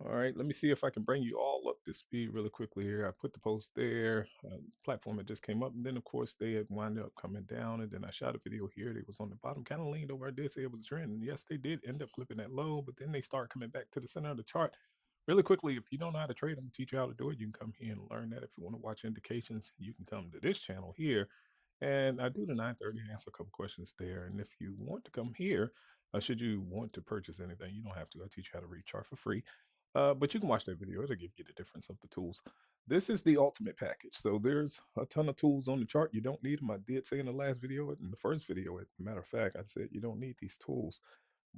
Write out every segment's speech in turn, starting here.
All right, let me see if I can bring you all up to speed really quickly here. I put the post there, platform that just came up, and then of course they had wound up coming down, and then I shot a video here. They was on the bottom, kind of leaned over. I did say it was a trend, and yes, they did end up clipping that low, but then they start coming back to the center of the chart. Really quickly, if you don't know how to trade, I'm gonna teach you how to do it. You can come here and learn that. If you want to watch indications, you can come to this channel here, and I do the 9:30 answer a couple questions there. And if you want to come here, should you want to purchase anything, you don't have to. I teach you how to read chart for free. But you can watch that video. It'll give you the difference of the tools. This is the ultimate package. So there's a ton of tools on the chart. You don't need them. I did say in the last video, in the first video, as a matter of fact, I said you don't need these tools.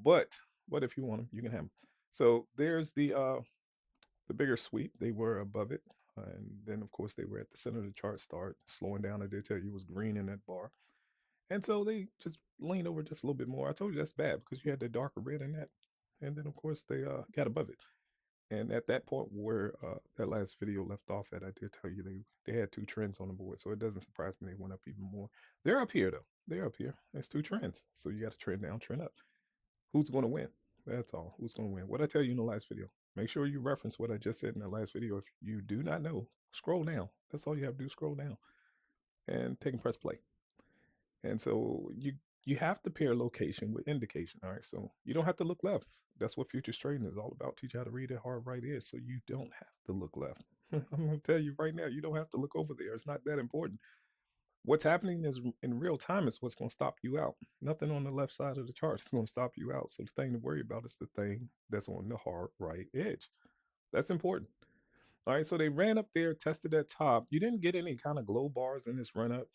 But if you want them, you can have them. So there's the bigger sweep. They were above it. And then of course they were at the center of the chart, start slowing down. I did tell you it was green in that bar. And so they just leaned over just a little bit more. I told you that's bad because you had the darker red in that. And then of course they got above it. And at that point where that last video left off at, I did tell you they had two trends on the board, so it doesn't surprise me they went up even more. They're up here though. They're up here. There's two trends, so you got to trend down, trend up. Who's going to win? That's all. Who's going to win? What I tell you in the last video. Make sure you reference what I just said in the last video. If you do not know, scroll down. That's all you have to do. Scroll down and take and press play. And so you have to pair location with indication. All right. So you don't have to look left. That's what futures trading is all about. Teach you how to read it hard right here. So you don't have to look left. I'm going to tell you right now, you don't have to look over there. It's not that important. What's happening is in real time is what's going to stop you out. Nothing on the left side of the chart is going to stop you out. So the thing to worry about is the thing that's on the hard right edge. That's important. All right, so they ran up there, tested that top. You didn't get any kind of glow bars in this run up.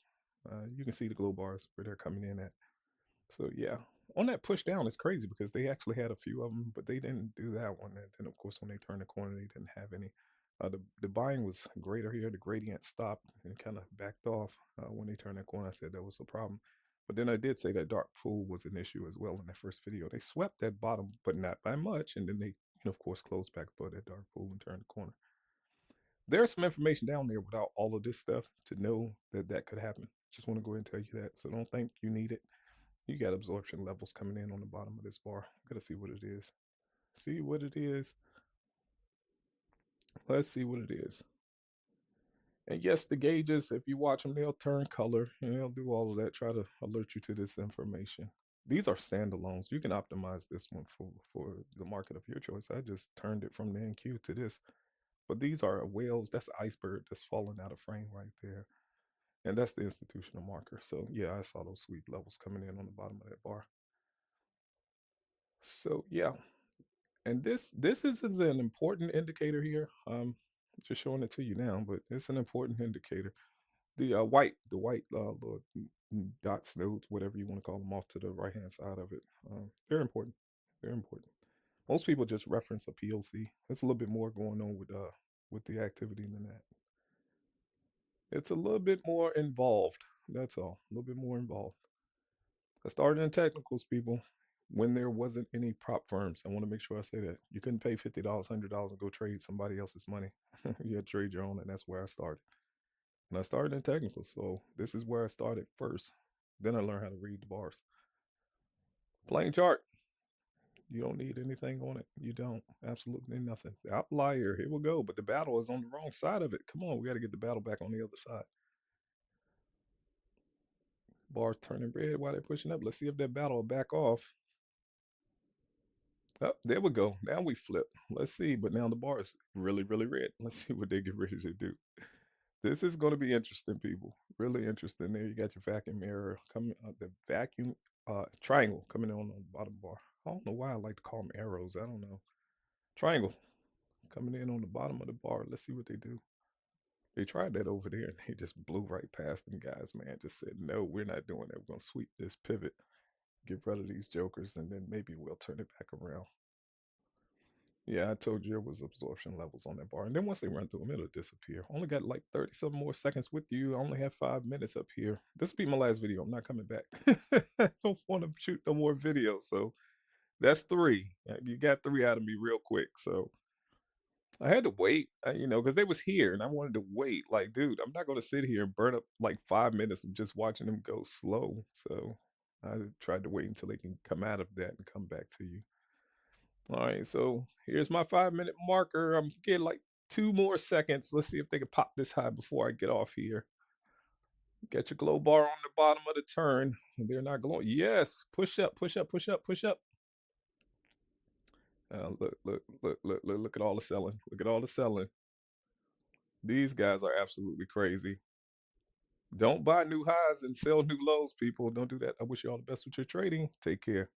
You can see the glow bars where they're coming in at. So yeah, on that push down, it's crazy because they actually had a few of them, but they didn't do that one. And then of course, when they turned the corner, they didn't have any. The buying was greater here. The gradient stopped and kind of backed off when they turned that corner. I said that was a problem. But then I did say that dark pool was an issue as well in that first video. They swept that bottom, but not by much. And then they, of course, closed back above that dark pool and turned the corner. There's some information down there without all of this stuff to know that that could happen. Just want to go ahead and tell you that. So don't think you need it. You got absorption levels coming in on the bottom of this bar. Gotta see what it is. See what it is. Let's see what it is. And yes, the gauges, if you watch them, they'll turn color and they'll do all of that, try to alert you to this information. These are standalones. You can optimize this one for the market of your choice. I just turned it from the NQ to this. But these are whales. That's an iceberg that's falling out of frame right there. And that's the institutional marker. So yeah, I saw those sweep levels coming in on the bottom of that bar. So yeah, and this is an important indicator here. Just showing it to you now, but it's an important indicator. The white little dots, nodes, whatever you want to call them, off to the right hand side of it. They're important. They're important. Most people just reference a POC. It's a little bit more going on with the activity than that. It's a little bit more involved. That's all. A little bit more involved. I started in technicals, people, when there wasn't any prop firms. I want to make sure I say that. You couldn't pay $50, $100 and go trade somebody else's money. You had to trade your own, and that's where I started. And I started in technicals, so this is where I started first. Then I learned how to read the bars. Plain chart. You don't need anything on it. You don't. Absolutely nothing. The outlier, here we go. But the battle is on the wrong side of it. Come on, we got to get the battle back on the other side. Bars turning red while they're pushing up. Let's see if that battle will back off. Oh, there we go. Now we flip. Let's see. But now the bar is really, really red. Let's see what they get ready to do. This is going to be interesting, people. Really interesting. There you got your vacuum mirror coming. The vacuum triangle coming on the bottom bar. I don't know why I like to call them arrows. I don't know. Triangle coming in on the bottom of the bar. Let's see what they do. They tried that over there and they just blew right past them guys, man. Just said, no, we're not doing that. We're going to sweep this pivot, get rid of these jokers, and then maybe we'll turn it back around. Yeah, I told you there was absorption levels on that bar. And then once they run through them, it'll disappear. Only got like 30 some more seconds with you. I only have 5 minutes up here. This will be my last video. I'm not coming back. I don't want to shoot no more videos. So that's 3. You got 3 out of me real quick. So I had to wait, because they was here and I wanted to wait. Like, dude, I'm not going to sit here and burn up like 5 minutes of just watching them go slow. So I tried to wait until they can come out of that and come back to you. All right, so here's my 5-minute marker. I'm getting like 2 more seconds. Let's see if they can pop this high before I get off here. Get your glow bar on the bottom of the turn. They're not glowing. Yes, push up, push up, push up, push up. Look at all the selling. Look at all the selling. These guys are absolutely crazy. Don't buy new highs and sell new lows, people. Don't do that. I wish you all the best with your trading. Take care.